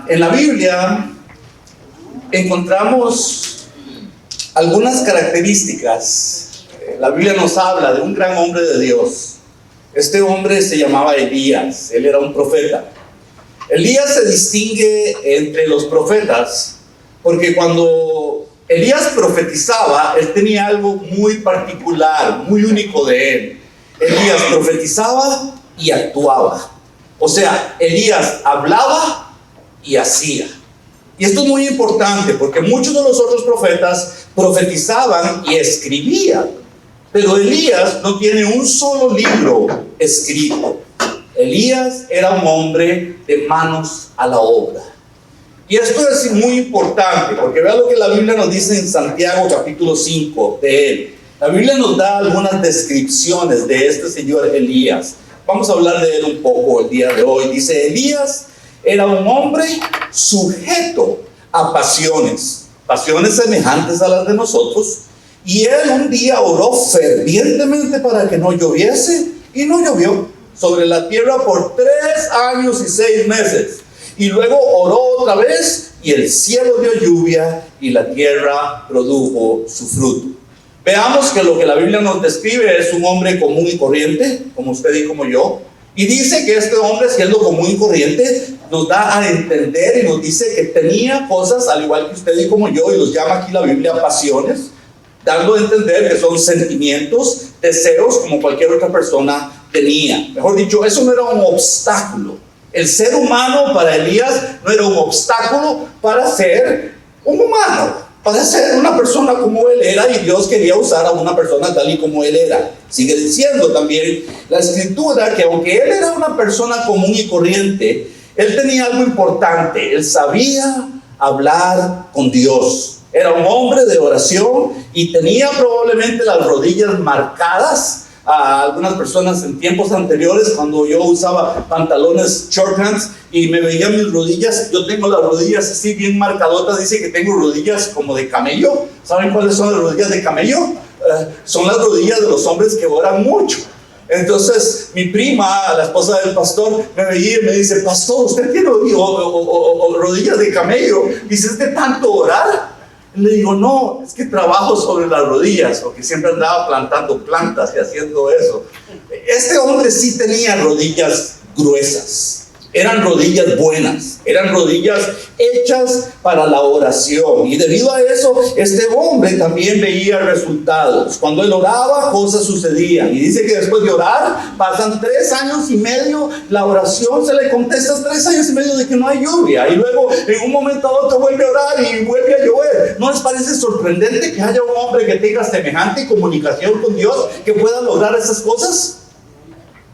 En la Biblia encontramos algunas características. La Biblia nos habla de un gran hombre de Dios. Este hombre se llamaba Elías, él era un profeta. Elías se distingue entre los profetas porque cuando Elías profetizaba, él tenía algo muy particular, muy único de él. Elías profetizaba y actuaba. O sea, Elías hablaba y hacía. Y esto es muy importante porque muchos de los otros profetas profetizaban y escribían. Pero Elías no tiene un solo libro escrito. Elías era un hombre de manos a la obra. Y esto es muy importante porque vea lo que la Biblia nos dice en Santiago capítulo 5 de él. La Biblia nos da algunas descripciones de este señor Elías. Vamos a hablar de él un poco el día de hoy. Dice, Elías era un hombre sujeto a pasiones semejantes a las de nosotros. Y él un día oró fervientemente para que no lloviese, y no llovió sobre la tierra por 3 años y 6 meses. Y luego oró otra vez, y el cielo dio lluvia, y la tierra produjo su fruto. Veamos que lo que la Biblia nos describe es un hombre común y corriente, como usted y como yo. Y dice que este hombre, siendo común y corriente, nos da a entender y nos dice que tenía cosas, al igual que usted y como yo, y los llama aquí la Biblia pasiones, dando a entender que son sentimientos, deseos, como cualquier otra persona tenía. Mejor dicho, eso no era un obstáculo. El ser humano para Elías no era un obstáculo para ser un humano, para ser una persona como él era, y Dios quería usar a una persona tal y como él era. Sigue diciendo también la Escritura que aunque él era una persona común y corriente, él tenía algo importante. Él sabía hablar con Dios. Era un hombre de oración y tenía probablemente las rodillas marcadas. A algunas personas en tiempos anteriores, cuando yo usaba pantalones short pants y me veían mis rodillas, yo tengo las rodillas así bien marcadotas. Dice que tengo rodillas como de camello. ¿Saben cuáles son las rodillas de camello? Son las rodillas de los hombres que oran mucho. Entonces mi prima, la esposa del pastor, me veía y me dice, pastor, ¿usted tiene rodillas de camello? Dice, ¿es de tanto orar? Le digo, no, es que trabajo sobre las rodillas, porque siempre andaba plantando plantas y haciendo eso. Este hombre sí tenía rodillas gruesas, eran rodillas buenas, eran rodillas hechas para la oración. Y debido a eso, este hombre también veía resultados. Cuando él oraba, cosas sucedían. Y dice que después de orar, pasan 3 años y medio, la oración se le contesta 3 años y medio de que no hay lluvia. Y luego, en un momento a otro, vuelve a orar y vuelve a llover. ¿No les parece sorprendente que haya un hombre que tenga semejante comunicación con Dios, que pueda lograr esas cosas?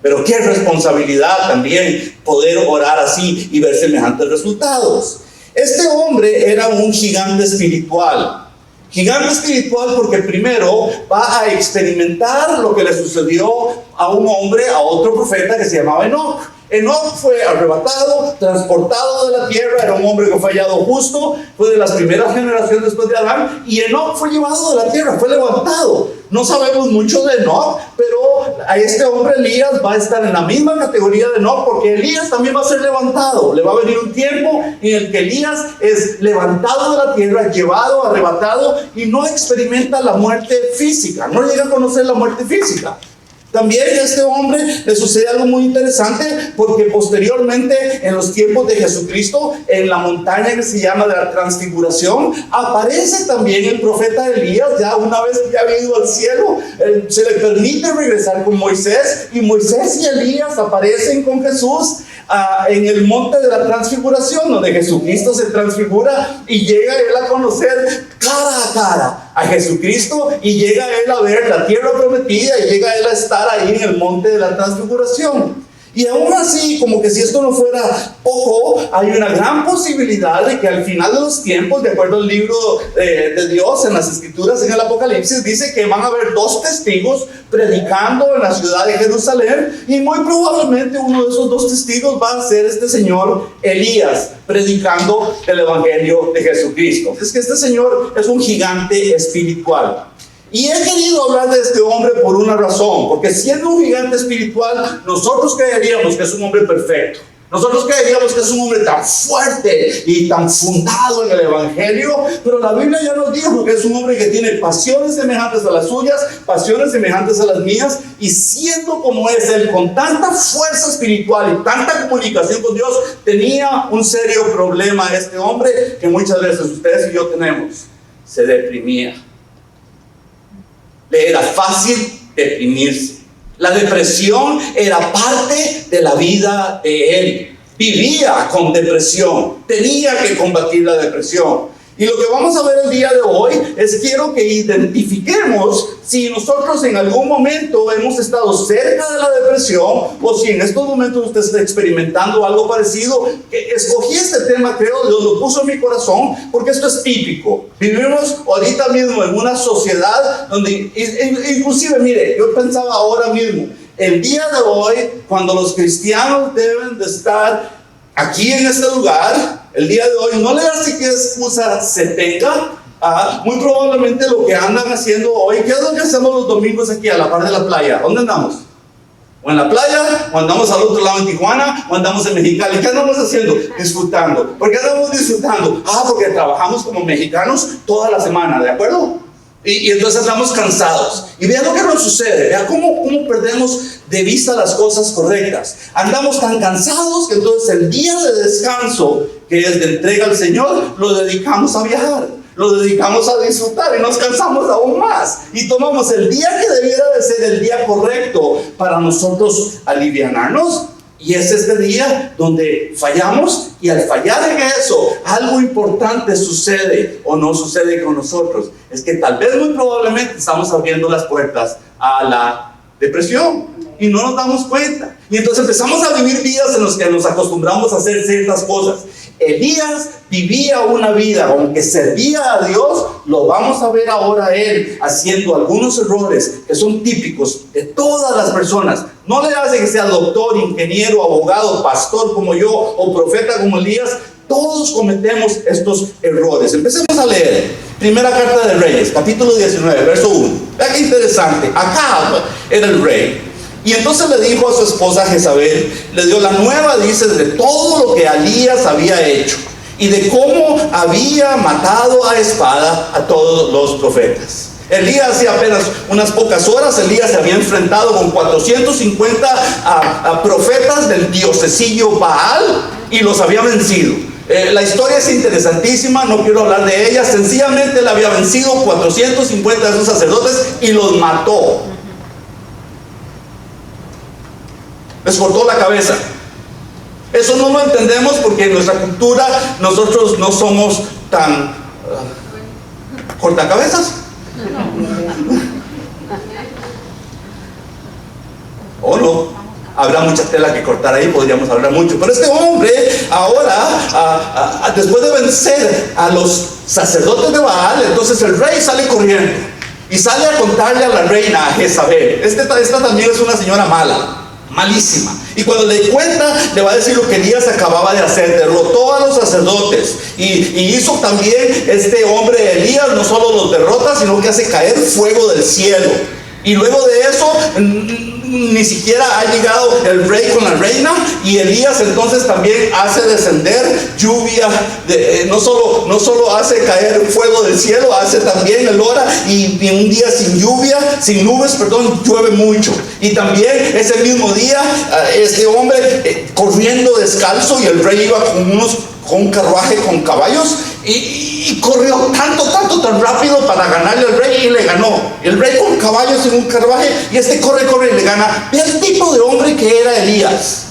Pero qué responsabilidad también poder orar así y ver semejantes resultados. Este hombre era un gigante espiritual. Gigante espiritual porque primero va a experimentar lo que le sucedió a un hombre, a otro profeta que se llamaba Enoc. Enoc fue arrebatado, transportado de la tierra, era un hombre que fue hallado justo, fue de las primeras generaciones después de Adán, y Enoc fue llevado de la tierra, fue levantado. No sabemos mucho de Enoc, pero a este hombre Elías va a estar en la misma categoría de Enoc, porque Elías también va a ser levantado. Le va a venir un tiempo en el que Elías es levantado de la tierra, llevado, arrebatado, y no experimenta la muerte física, no llega a conocer la muerte física. También a este hombre le sucede algo muy interesante, porque posteriormente, en los tiempos de Jesucristo, en la montaña que se llama de la Transfiguración, aparece también el profeta Elías. Ya una vez que ya había ido al cielo, se le permite regresar con Moisés, y Moisés y Elías aparecen con Jesús en el monte de la Transfiguración, donde Jesucristo se transfigura y llega él a conocer cara a cara a Jesucristo, y llega él a ver la tierra prometida, y llega él a estar ahí en el monte de la Transfiguración. Y aún así, como que si esto no fuera poco, hay una gran posibilidad de que al final de los tiempos, de acuerdo al libro de Dios en las Escrituras, en el Apocalipsis, dice que van a haber 2 testigos predicando en la ciudad de Jerusalén, y muy probablemente uno de esos 2 testigos va a ser este señor Elías, predicando el Evangelio de Jesucristo. Es que este señor es un gigante espiritual. Y he querido hablar de este hombre por una razón, porque siendo un gigante espiritual, nosotros creeríamos que es un hombre perfecto. Nosotros creeríamos que es un hombre tan fuerte y tan fundado en el Evangelio, pero la Biblia ya nos dijo que es un hombre que tiene pasiones semejantes a las suyas, pasiones semejantes a las mías, y siendo como es él, con tanta fuerza espiritual y tanta comunicación con Dios, tenía un serio problema este hombre que muchas veces ustedes y yo tenemos: se deprimía. Le era fácil deprimirse. La depresión era parte de la vida de él. Vivía con depresión, tenía que combatir la depresión. Y lo que vamos a ver el día de hoy es, quiero que identifiquemos si nosotros en algún momento hemos estado cerca de la depresión, o si en estos momentos usted está experimentando algo parecido. Escogí este tema, creo, Dios lo puso en mi corazón, porque esto es típico. Vivimos ahorita mismo en una sociedad donde, inclusive, mire, yo pensaba ahora mismo, el día de hoy, cuando los cristianos deben de estar aquí en este lugar, el día de hoy, no le hace que excusa se tenga. Muy probablemente lo que andan haciendo hoy, ¿qué es lo que hacemos los domingos aquí a la par de la playa? ¿Dónde andamos? O en la playa, o andamos al otro lado en Tijuana, o andamos en Mexicali. ¿Qué andamos haciendo? Disfrutando. ¿Por qué andamos disfrutando? Porque trabajamos como mexicanos toda la semana, ¿de acuerdo? Y entonces andamos cansados. Y vean lo que nos sucede. Vean cómo perdemos de vista las cosas correctas. Andamos tan cansados que entonces el día de descanso, que es de entrega al Señor, lo dedicamos a viajar, lo dedicamos a disfrutar, y nos cansamos aún más. Y tomamos el día que debiera de ser el día correcto para nosotros alivianarnos, y es este día donde fallamos. Y al fallar en eso, algo importante sucede o no sucede con nosotros. Es que tal vez, muy probablemente, estamos abriendo las puertas a la depresión y no nos damos cuenta. Y entonces empezamos a vivir vidas en las que nos acostumbramos a hacer ciertas cosas. Elías vivía una vida, aunque servía a Dios, lo vamos a ver ahora él haciendo algunos errores que son típicos de todas las personas. No le hace que sea doctor, ingeniero, abogado, pastor como yo, o profeta como Elías. Todos cometemos estos errores. Empecemos a leer. Primera carta de Reyes, capítulo 19, verso 1. Vean qué interesante. Acab era el rey. Y entonces le dijo a su esposa Jezabel, le dio la nueva, dice, de todo lo que Elías había hecho y de cómo había matado a espada a todos los profetas. Elías, hace apenas unas pocas horas, Elías se había enfrentado con 450 profetas del diosesillo Baal y los había vencido. La historia es interesantísima, no quiero hablar de ella. Sencillamente él había vencido 450 de esos sacerdotes y los mató. Les cortó la cabeza. Eso no lo entendemos porque en nuestra cultura nosotros no somos tan cortacabezas. ¿O no? Habrá mucha tela que cortar ahí, podríamos hablar mucho. Pero este hombre ahora, después de vencer a los sacerdotes de Baal, entonces el rey sale corriendo y sale a contarle a la reina, a Jezabel. Esta también es una señora mala, malísima. Y cuando le cuenta, le va a decir lo que Elías acababa de hacer. Derrotó a los sacerdotes y hizo también este hombre Elías, no solo los derrota, sino que hace caer fuego del cielo. Y luego de eso, ni siquiera ha llegado el rey con la reina, y Elías entonces también hace descender lluvia, no solo hace caer fuego del cielo, hace también el hora, y un día sin nubes, llueve mucho. Y también ese mismo día, este hombre corriendo descalzo, y el rey iba con un carruaje con caballos, y corrió tan rápido para ganarle al rey, y le ganó. El rey con caballos en un carruaje, y este corre y le gana. Ve el tipo de hombre que era Elías.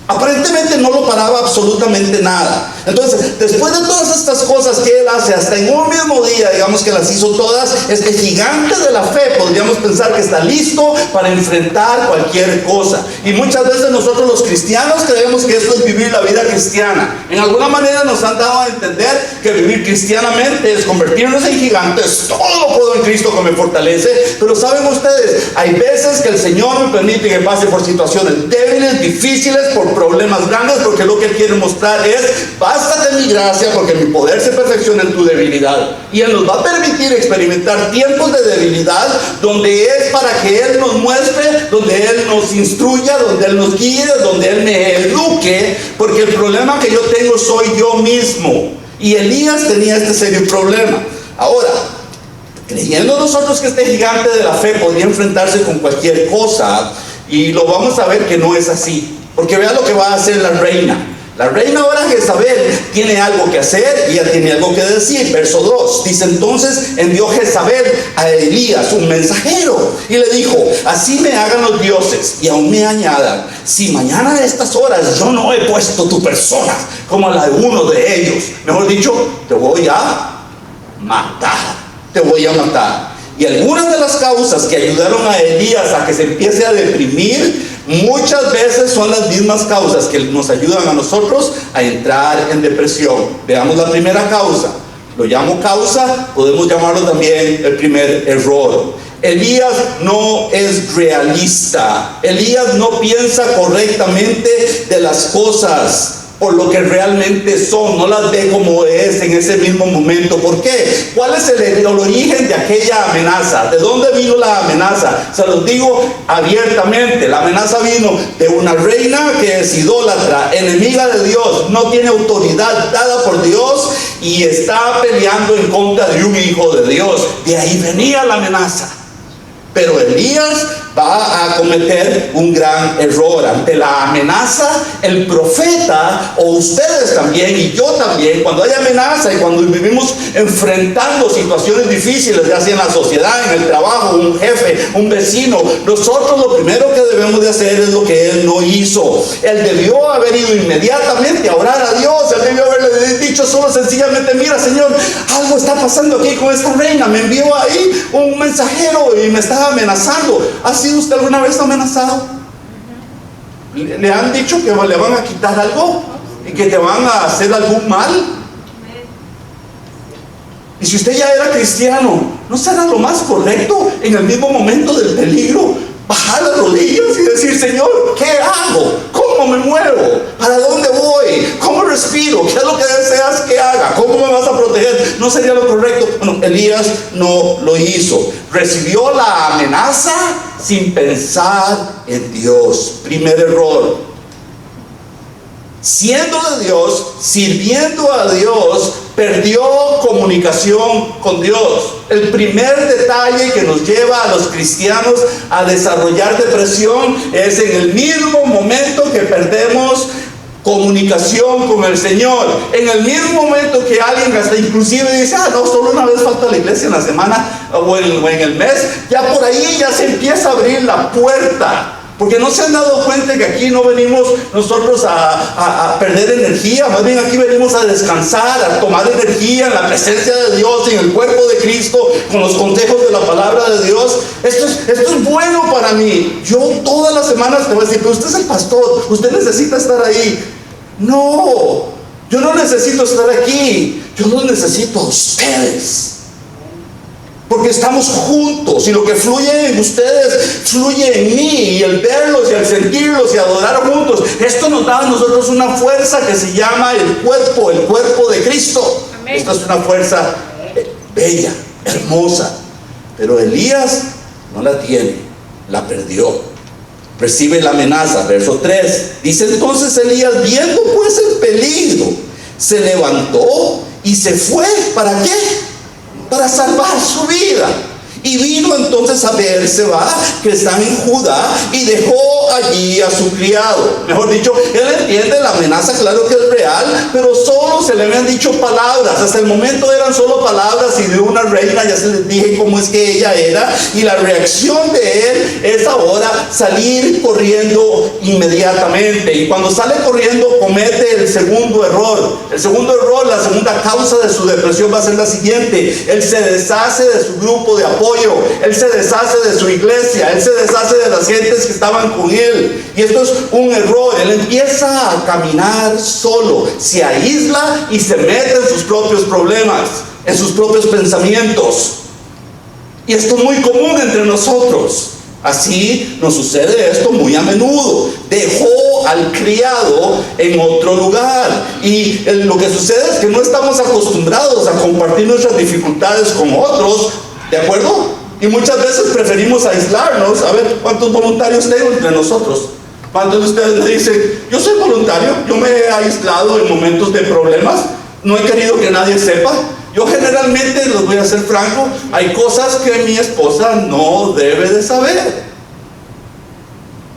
Aparentemente no lo paraba absolutamente nada. Entonces, después de todas estas cosas que él hace, hasta en un mismo día, digamos que las hizo todas, este gigante de la fe, podríamos pensar que está listo para enfrentar cualquier cosa. Y muchas veces nosotros los cristianos creemos que esto es vivir la vida cristiana. En alguna manera nos han dado a entender que vivir cristianamente es convertirnos en gigantes. Todo lo puedo en Cristo que me fortalece. Pero saben ustedes, hay veces que el Señor me permite que pase por situaciones débiles, difíciles, por por problemas grandes, porque lo que Él quiere mostrar es: bástate mi gracia, porque mi poder se perfecciona en tu debilidad. Y Él nos va a permitir experimentar tiempos de debilidad, donde es para que Él nos muestre, donde Él nos instruya, donde Él nos guíe, donde Él me eduque, porque el problema que yo tengo soy yo mismo. Y Elías tenía este serio problema. Ahora, creyendo nosotros que este gigante de la fe podría enfrentarse con cualquier cosa, y lo vamos a ver que no es así, porque vea lo que va a hacer la reina. La reina ahora Jezabel tiene algo que hacer, ella tiene algo que decir. Verso 2 dice: entonces envió Jezabel a Elías un mensajero y le dijo: así me hagan los dioses y aún me añadan, si mañana a estas horas yo no he puesto tu persona como la de uno de ellos, mejor dicho, te voy a matar, te voy a matar. Y algunas de las causas que ayudaron a Elías a que se empiece a deprimir, muchas veces son las mismas causas que nos ayudan a nosotros a entrar en depresión. Veamos la primera causa. Lo llamo causa, podemos llamarlo también el primer error. Elías no es realista. Elías no piensa correctamente de las cosas por lo que realmente son, no las ve como es en ese mismo momento. ¿Por qué? ¿Cuál es el origen de aquella amenaza? ¿De dónde vino la amenaza? Se los digo abiertamente: la amenaza vino de una reina que es idólatra, enemiga de Dios, no tiene autoridad dada por Dios y está peleando en contra de un hijo de Dios. De ahí venía la amenaza. Pero Elías va a cometer un gran error. Ante la amenaza, el profeta, o ustedes también y yo también, cuando hay amenaza y cuando vivimos enfrentando situaciones difíciles, ya sea en la sociedad, en el trabajo, un jefe, un vecino, nosotros lo primero que debemos de hacer es lo que él no hizo. Él debió haber ido inmediatamente a orar a Dios. Él debió haberle dicho solo sencillamente: mira, Señor, algo está pasando aquí con esta reina, me envió ahí un mensajero y me está amenazando. ¿Ha sido usted alguna vez amenazado? ¿Le han dicho que le van a quitar algo y que te van a hacer algún mal? Y si usted ya era cristiano, ¿no será lo más correcto en el mismo momento del peligro bajar las rodillas y decir: Señor, ¿qué hago? ¿Cómo me muevo? ¿Para dónde voy? ¿Cómo respiro? ¿Qué es lo que deseas que haga? ¿Cómo me vas a proteger? ¿No sería lo correcto? Bueno, Elías no lo hizo. Recibió la amenaza sin pensar en Dios. Primer error. Siendo de Dios, sirviendo a Dios, perdió comunicación con Dios. El primer detalle que nos lleva a los cristianos a desarrollar depresión es en el mismo momento que perdemos comunicación con el Señor. En el mismo momento que alguien hasta inclusive dice: no, solo una vez falta la iglesia en la semana o en el mes, ya por ahí ya se empieza a abrir la puerta. Porque no se han dado cuenta que aquí no venimos nosotros a perder energía, más bien aquí venimos a descansar, a tomar energía en la presencia de Dios, en el cuerpo de Cristo, con los consejos de la palabra de Dios. Esto es bueno para mí. Yo todas las semanas te voy a decir: pero usted es el pastor, usted necesita estar ahí. No, yo no necesito estar aquí, yo los necesito a ustedes. Porque estamos juntos y lo que fluye en ustedes fluye en mí, y el verlos y el sentirlos y adorar juntos, esto nos da a nosotros una fuerza que se llama el cuerpo de Cristo. Amén. Esta es una fuerza bella, hermosa, pero Elías no la tiene, la perdió. Recibe la amenaza, verso 3, dice: entonces Elías, viendo pues el peligro, se levantó y se fue. ¿Para qué? Para salvar su vida. Y vino entonces a Beerseba, que está en Judá, y dejó allí a su criado. Mejor dicho, él entiende la amenaza, claro que es real, pero solo se le habían dicho palabras. Hasta el momento eran solo palabras, y de una reina ya se les dije cómo es que ella era. Y la reacción de él es ahora salir corriendo inmediatamente. Y cuando sale corriendo comete el segundo error. El segundo error, la segunda causa de su depresión va a ser la siguiente: él se deshace de su grupo de apoyo. Él se deshace de su iglesia, él se deshace de las gentes que estaban con él. Y esto es un error. Él empieza a caminar solo, se aísla y se mete en sus propios problemas, en sus propios pensamientos. Y esto es muy común entre nosotros. Así nos sucede esto muy a menudo. Dejó dejó al criado en otro lugar. Y lo que sucede es que no estamos acostumbrados a compartir nuestras dificultades con otros, ¿de acuerdo? Y muchas veces preferimos aislarnos. A ver, ¿cuántos voluntarios tengo entre nosotros? ¿Cuántos de ustedes me dicen, yo soy voluntario, yo me he aislado en momentos de problemas, no he querido que nadie sepa? Yo generalmente, les voy a ser franco, hay cosas que mi esposa no debe de saber.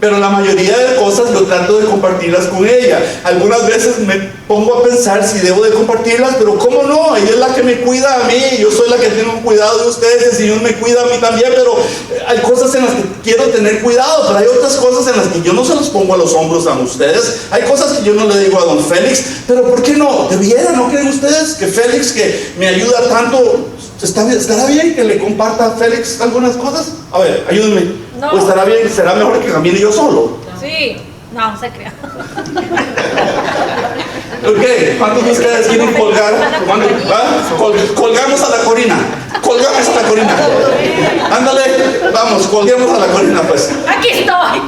Pero la mayoría de cosas yo trato de compartirlas con ella. Algunas veces me pongo a pensar si debo de compartirlas, pero ¿cómo no? Ella es la que me cuida a mí, yo soy la que tengo cuidado de ustedes, el Señor me cuida a mí también, pero hay cosas en las que quiero tener cuidado, pero hay otras cosas en las que yo no se los pongo a los hombros a ustedes. Hay cosas que yo no le digo a don Félix, pero ¿por qué no? ¿Debiera? ¿No creen ustedes que Félix, que me ayuda tanto, estará bien que le comparta a Félix algunas cosas? A ver, ayúdenme. No. ¿O estará bien? ¿Será mejor que camine yo solo? Sí, no se crea. Ok, ¿cuántos de ustedes quieren colgar? Colgamos a la Corina. Colgamos a la Corina. Ándale, vamos, colguemos a la Corina, pues. Aquí estoy.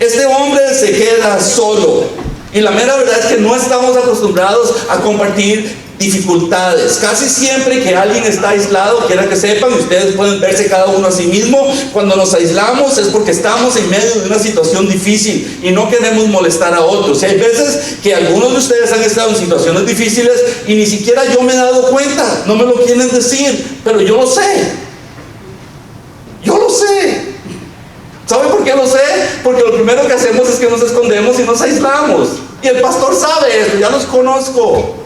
Este hombre se queda solo. Y la mera verdad es que no estamos acostumbrados a compartir dificultades. Casi siempre que alguien está aislado, quiera que sepan, ustedes pueden verse cada uno a sí mismo, cuando nos aislamos es porque estamos en medio de una situación difícil y no queremos molestar a otros. Y hay veces que algunos de ustedes han estado en situaciones difíciles y ni siquiera yo me he dado cuenta, no me lo quieren decir, pero yo lo sé. Yo lo sé. ¿Sabe por qué lo sé? Porque lo primero que hacemos es que nos escondemos y nos aislamos. Y el pastor sabe esto, ya los conozco.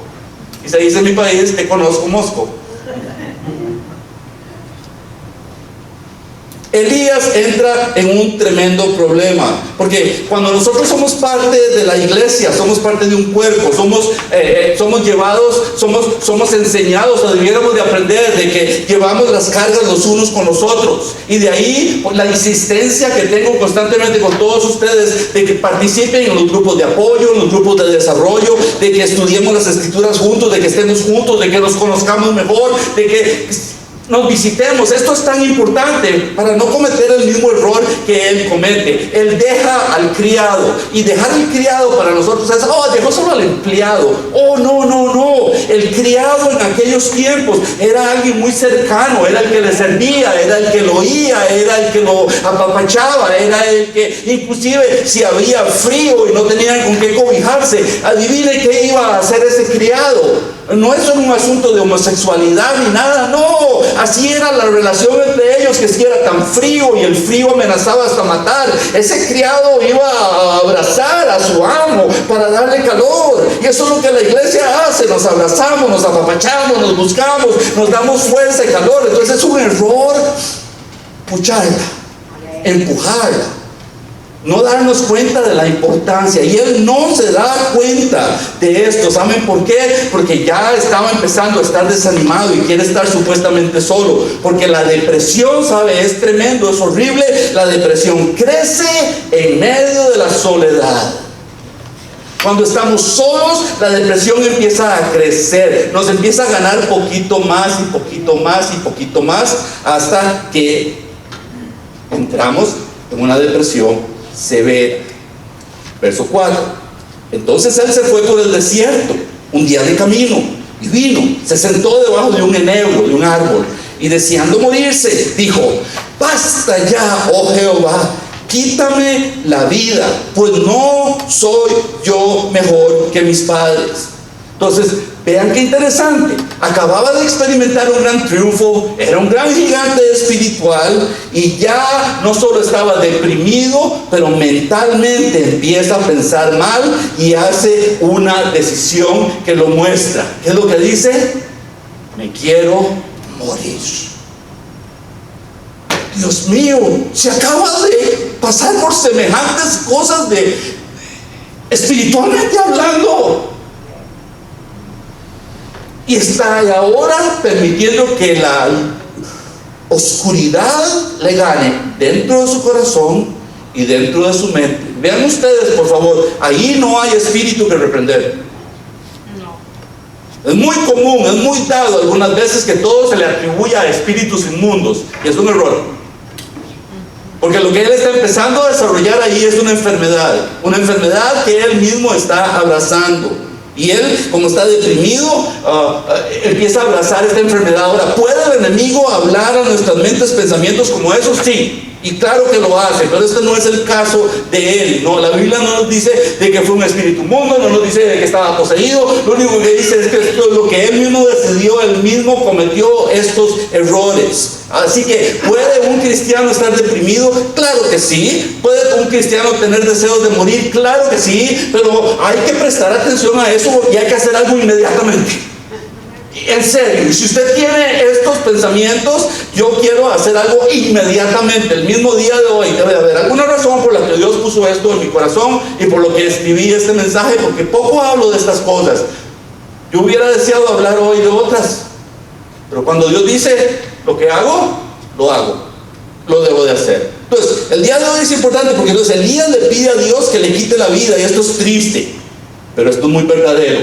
Y se dice en mi país, te conozco, mosco. Elías entra en un tremendo problema, porque cuando nosotros somos parte de la iglesia, somos parte de un cuerpo, somos llevados, somos enseñados, o debiéramos de aprender de que llevamos las cargas los unos con los otros. Y de ahí la insistencia que tengo constantemente con todos ustedes de que participen en los grupos de apoyo, en los grupos de desarrollo, de que estudiemos las escrituras juntos, de que estemos juntos, de que nos conozcamos mejor, de que nos visitemos. Esto es tan importante para no cometer el mismo error que él comete. Él deja al criado, y dejar al criado para nosotros es, dejó solo al empleado. No. El criado en aquellos tiempos era alguien muy cercano, era el que le servía, era el que lo oía, era el que lo apapachaba, era el que, inclusive si había frío y no tenían con qué cobijarse, adivine qué iba a hacer ese criado. No es un asunto de homosexualidad ni nada, no. Así era la relación entre ellos, que si era tan frío y el frío amenazaba hasta matar, ese criado iba a abrazar a su amo para darle calor. Y eso es lo que la iglesia hace, nos abrazamos, nos apapachamos, nos buscamos, nos damos fuerza y calor. Entonces es un error pucharla, empujarla, no darnos cuenta de la importancia. Y él no se da cuenta de esto. ¿Saben por qué? Porque ya estaba empezando a estar desanimado y quiere estar supuestamente solo. Porque la depresión, ¿sabe? Es tremendo, es horrible. La depresión crece en medio de la soledad. Cuando estamos solos, la depresión empieza a crecer, nos empieza a ganar poquito más y poquito más y poquito más, hasta que entramos en una depresión severa. Verso 4. Entonces él se fue por el desierto un día de camino, y vino, se sentó debajo de un enebro, de un árbol, y deseando morirse, dijo: basta ya, oh Jehová, quítame la vida, pues no soy yo mejor que mis padres. Entonces, vean qué interesante. Acababa de experimentar un gran triunfo, era un gran gigante espiritual, y ya no solo estaba deprimido, pero mentalmente empieza a pensar mal y hace una decisión que lo muestra. ¿Qué es lo que dice? Me quiero morir. Dios mío, se acaba de pasar por semejantes cosas espiritualmente hablando. Y está ahora permitiendo que la oscuridad le gane dentro de su corazón y dentro de su mente. Vean ustedes, por favor, ahí no hay espíritu que reprender. No. Es muy común, es muy dado algunas veces que todo se le atribuye a espíritus inmundos, y es un error. Porque lo que él está empezando a desarrollar ahí es una enfermedad que él mismo está abrazando. Y él, como está deprimido, empieza a abrazar esta enfermedad. Ahora, ¿puede el enemigo hablar a nuestras mentes pensamientos como esos? Sí. Y claro que lo hace, pero este no es el caso de él. No, la Biblia no nos dice de que fue un espíritu mundo, no nos dice de que estaba poseído. Lo único que dice es que esto es lo que él mismo decidió, él mismo cometió estos errores. Así que, ¿puede un cristiano estar deprimido? Claro que sí. ¿Puede un cristiano tener deseos de morir? Claro que sí. Pero hay que prestar atención a eso y hay que hacer algo inmediatamente. En serio, y si usted tiene estos pensamientos, yo quiero hacer algo inmediatamente, el mismo día de hoy. Debe haber alguna razón por la que Dios puso esto en mi corazón y por lo que escribí este mensaje, porque poco hablo de estas cosas. Yo hubiera deseado hablar hoy de otras, pero cuando Dios dice lo que hago, lo hago, lo debo de hacer. Entonces, el día de hoy es importante porque entonces Elías le pide a Dios que le quite la vida, y esto es triste, pero esto es muy verdadero.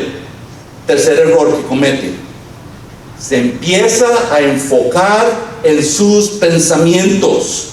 Tercer error que comete: se empieza a enfocar en sus pensamientos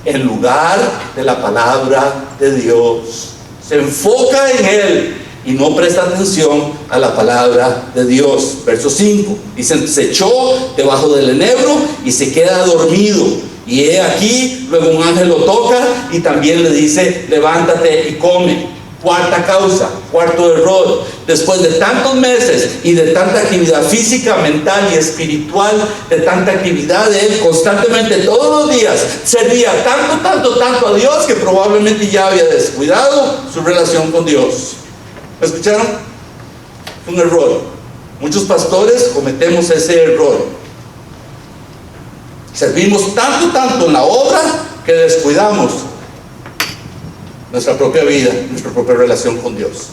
en lugar de la palabra de Dios. Se enfoca en él y no presta atención a la palabra de Dios. Verso 5 dice: se echó debajo del enebro y se queda dormido. Y he aquí, luego un ángel lo toca y también le dice: levántate y come. Cuarta causa, cuarto error: después de tantos meses y de tanta actividad física, mental y espiritual, de tanta actividad, él constantemente, todos los días, servía tanto a Dios que probablemente ya había descuidado su relación con Dios. ¿Me escucharon? Es un error. Muchos pastores cometemos ese error. Servimos tanto en la obra que descuidamos nuestra propia vida, nuestra propia relación con Dios.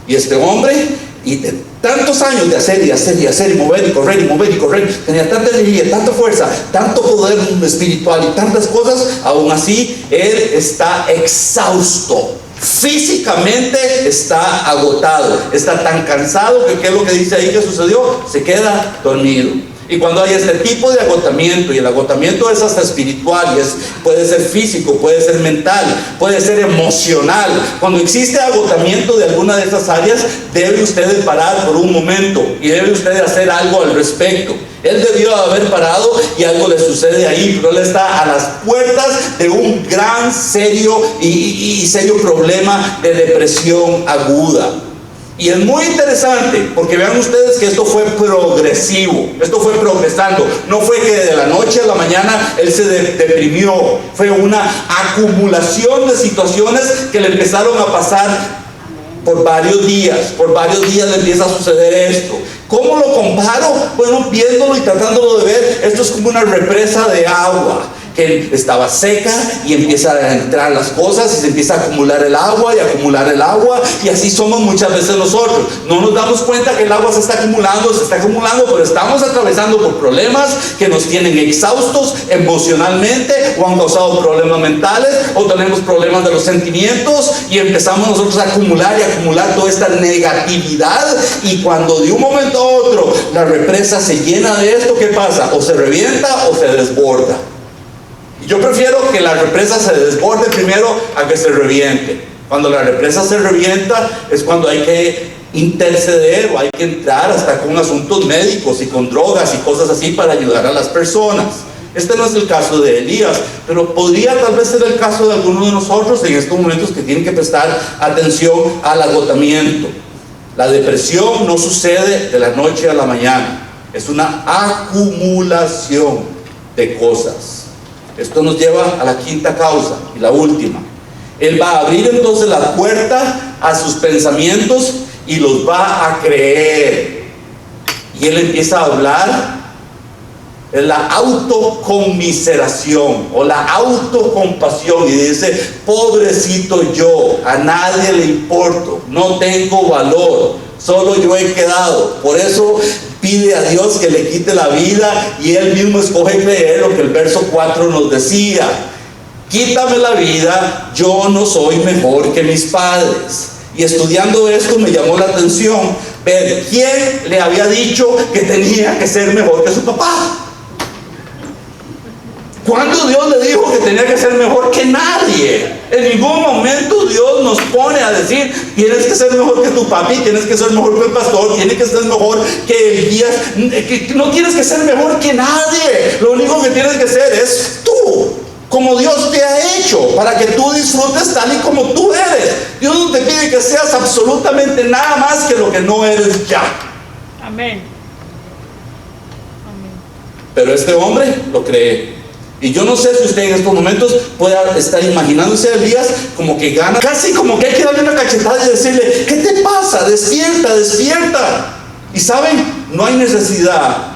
Y este hombre, y de tantos años de hacer y mover y correr, tenía tanta energía, tanta fuerza, tanto poder espiritual y tantas cosas, aún así él está exhausto. Físicamente está agotado, está tan cansado que ¿qué es lo que dice ahí que sucedió? Se queda dormido. Y cuando hay este tipo de agotamiento, y el agotamiento es hasta espiritual, puede ser físico, puede ser mental, puede ser emocional. Cuando existe agotamiento de alguna de esas áreas, debe usted parar por un momento y debe usted hacer algo al respecto. Él debió haber parado y algo le sucede ahí, pero él está a las puertas de un gran, serio problema de depresión aguda. Y es muy interesante porque vean ustedes que esto fue progresivo, esto fue progresando. No fue que de la noche a la mañana él se deprimió, fue una acumulación de situaciones que le empezaron a pasar por varios días le empieza a suceder esto. ¿Cómo lo comparo? Bueno, viéndolo y tratándolo de ver, esto es como una represa de agua que estaba seca y empieza a entrar las cosas y se empieza a acumular el agua y así somos muchas veces nosotros. No nos damos cuenta que el agua se está acumulando, pero estamos atravesando por problemas que nos tienen exhaustos emocionalmente, o han causado problemas mentales, o tenemos problemas de los sentimientos, y empezamos nosotros a acumular toda esta negatividad, y cuando de un momento a otro la represa se llena de esto, ¿qué pasa? O se revienta o se desborda. Yo prefiero que la represa se desborde primero a que se reviente. Cuando la represa se revienta es cuando hay que interceder, o hay que entrar hasta con asuntos médicos y con drogas y cosas así para ayudar a las personas. Este no es el caso de Elías, pero podría tal vez ser el caso de algunos de nosotros en estos momentos que tienen que prestar atención al agotamiento. La depresión no sucede de la noche a la mañana, es una acumulación de cosas. Esto nos lleva a la quinta causa y la última. Él va a abrir entonces la puerta a sus pensamientos y los va a creer. Y él empieza a hablar de la autoconmiseración o la autocompasión, y dice: pobrecito yo, a nadie le importo, no tengo valor, solo yo he quedado. Por eso pide a Dios que le quite la vida, y él mismo escoge creer lo que el verso 4 nos decía: quítame la vida, yo no soy mejor que mis padres. Y estudiando esto me llamó la atención ver quién le había dicho que tenía que ser mejor que su papá. ¿Cuándo Dios le dijo que tenía que ser mejor que nadie? En ningún momento Dios nos pone a decir, tienes que ser mejor que tu papi, tienes que ser mejor que el pastor, tienes que ser mejor que el guía. No tienes que ser mejor que nadie. Lo único que tienes que ser es tú, como Dios te ha hecho, para que tú disfrutes tal y como tú eres. Dios no te pide que seas absolutamente nada más que lo que no eres ya. Amén. Pero este hombre lo cree. Y yo no sé si usted en estos momentos pueda estar imaginándose a Elías como que gana, casi como que hay que darle una cachetada y decirle, ¿qué te pasa? Despierta, despierta. Y saben, no hay necesidad,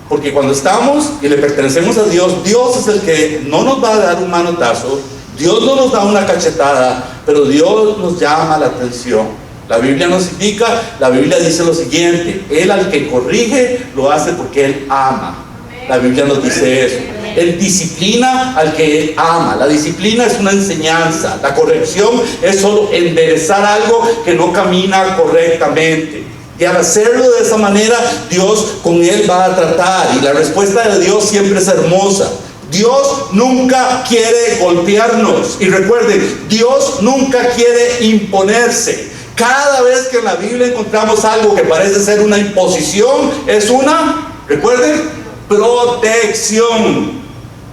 porque cuando estamos y le pertenecemos a Dios, Dios es el que no nos va a dar un manotazo, Dios no nos da una cachetada, pero Dios nos llama la atención. La Biblia nos indica, la Biblia dice lo siguiente: Él al que corrige lo hace porque Él ama. La Biblia nos dice eso. Él disciplina al que ama. La disciplina es una enseñanza. La corrección es solo enderezar algo que no camina correctamente. Y al hacerlo de esa manera, Dios con él va a tratar. Y la respuesta de Dios siempre es hermosa. Dios nunca quiere golpearnos. Y recuerden, Dios nunca quiere imponerse. Cada vez que en la Biblia encontramos algo que parece ser una imposición, es una, recuerden, protección.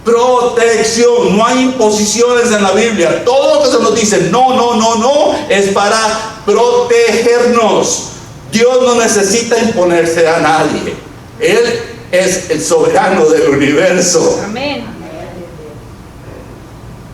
Protección. No hay imposiciones en la Biblia. Todo lo que se nos dice no es para protegernos. Dios no necesita imponerse a nadie. Él es el soberano del universo. Amén.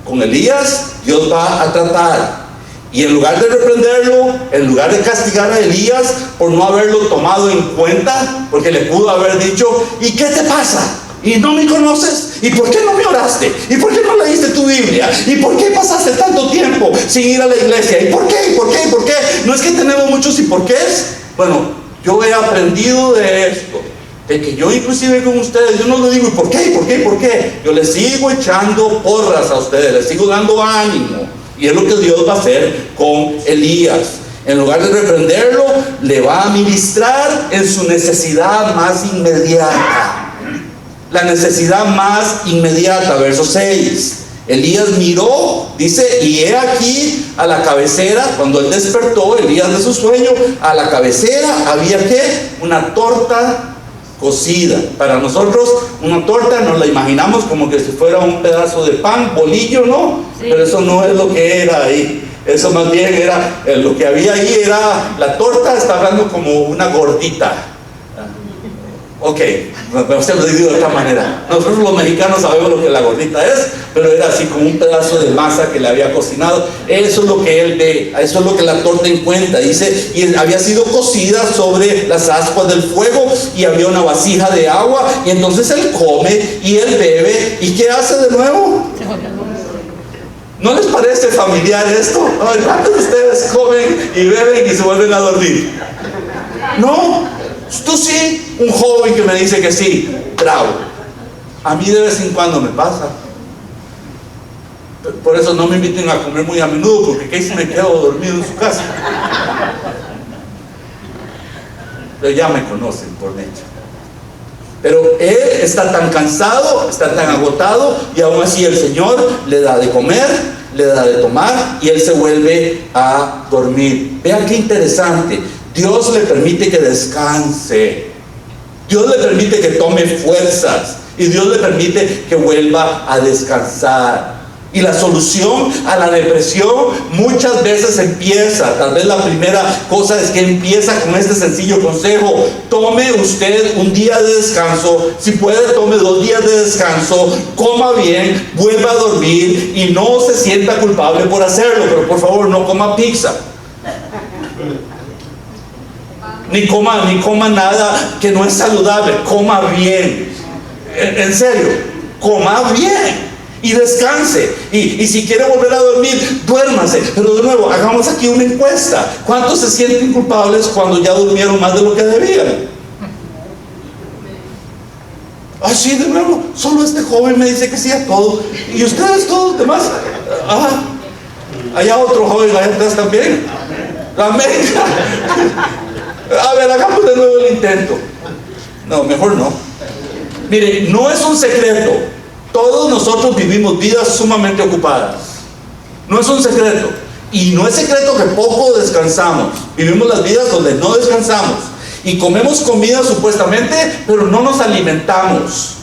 Con Elías Dios va a tratar. Y en lugar de reprenderlo, en lugar de castigar a Elías por no haberlo tomado en cuenta, porque le pudo haber dicho, ¿y qué te pasa? ¿Y no me conoces? ¿Y por qué no me oraste? ¿Y por qué no leíste tu Biblia? ¿Y por qué pasaste tanto tiempo sin ir a la iglesia? ¿Y por qué? ¿Y por qué? ¿Y por qué? No es que tenemos muchos y por qué es. Bueno, yo he aprendido de esto, de que yo inclusive con ustedes, yo no les digo ¿y por qué? ¿Y por qué? ¿Y por qué? Yo les sigo echando porras a ustedes, les sigo dando ánimo. Y es lo que Dios va a hacer con Elías. En lugar de reprenderlo, le va a ministrar en su necesidad más inmediata. La necesidad más inmediata, verso 6. Elías miró, dice, y he aquí a la cabecera, cuando él despertó, Elías de su sueño, a la cabecera había ¿qué? Una torta cocida. Para nosotros, una torta nos la imaginamos como que si fuera un pedazo de pan, bolillo, ¿no? Sí. Pero eso no es lo que era ahí. Eso más bien era, lo que había ahí era, la torta está hablando como una gordita. Ok, se lo digo de otra manera. Nosotros los mexicanos sabemos lo que la gordita es, pero era así como un pedazo de masa que le había cocinado. Eso es lo que él ve, eso es lo que la torta encuentra. Dice, y había sido cocida sobre las ascuas del fuego, y había una vasija de agua, y entonces él come y él bebe. ¿Y qué hace de nuevo? ¿No les parece familiar esto? ¿Cuántos de ustedes comen y beben y se vuelven a dormir? No. Tú sí, un joven que me dice que sí, bravo. A mí de vez en cuando me pasa. Por eso no me inviten a comer muy a menudo, porque ¿qué si me quedo dormido en su casa? Pero ya me conocen por dentro. Pero él está tan cansado, está tan agotado, y aún así el Señor le da de comer, le da de tomar, y él se vuelve a dormir. Vean qué interesante. Dios le permite que descanse. Dios le permite que tome fuerzas. Y Dios le permite que vuelva a descansar. Y la solución a la depresión muchas veces empieza, tal vez la primera cosa es que empieza con este sencillo consejo: tome usted un día de descanso, si puede tome 2 días de descanso, coma bien, vuelva a dormir y no se sienta culpable por hacerlo. Pero por favor no coma pizza, ni coma nada que no es saludable. Coma bien, en serio, coma bien y descanse, y si quiere volver a dormir, duérmase. Pero de nuevo, hagamos aquí una encuesta: ¿cuántos se sienten culpables cuando ya durmieron más de lo que debían? Sí, de nuevo, solo este joven me dice que sí a todo, y ustedes todos los demás, allá otro joven, allá atrás también. Amén. A ver, hagamos de nuevo el intento. No, mejor no. Mire, no es un secreto Todos nosotros vivimos vidas sumamente ocupadas. No es un secreto. Y no es secreto que poco descansamos. Vivimos las vidas donde no descansamos. Y comemos comida supuestamente, pero no nos alimentamos.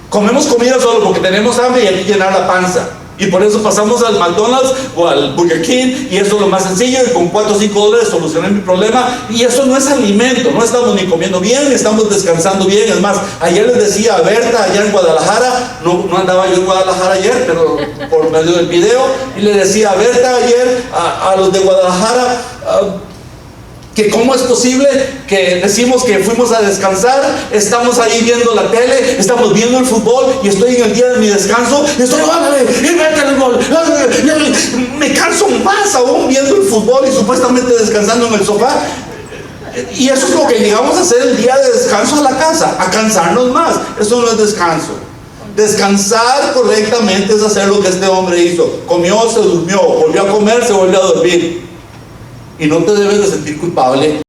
Comemos comida solo porque tenemos hambre y hay que llenar la panza. Y por eso pasamos al McDonald's o al Burger King, y eso es lo más sencillo, y con 4 o 5 dólares solucioné mi problema. Y eso no es alimento, no estamos ni comiendo bien, ni estamos descansando bien. Es más, ayer les decía a Berta allá en Guadalajara, no andaba yo en Guadalajara ayer, pero por medio del video, y le decía a Berta ayer, a los de Guadalajara, que cómo es posible que decimos que fuimos a descansar, estamos ahí viendo la tele, estamos viendo el fútbol, y estoy en el día de mi descanso, y estoy, ándale, y métele el gol, me canso más aún viendo el fútbol y supuestamente descansando en el sofá. Y eso es lo que llegamos a hacer el día de descanso a la casa, a cansarnos más. Eso no es descanso. Descansar correctamente es hacer lo que este hombre hizo. Comió, se durmió, volvió a comer, se volvió a dormir. Y no te debes de sentir culpable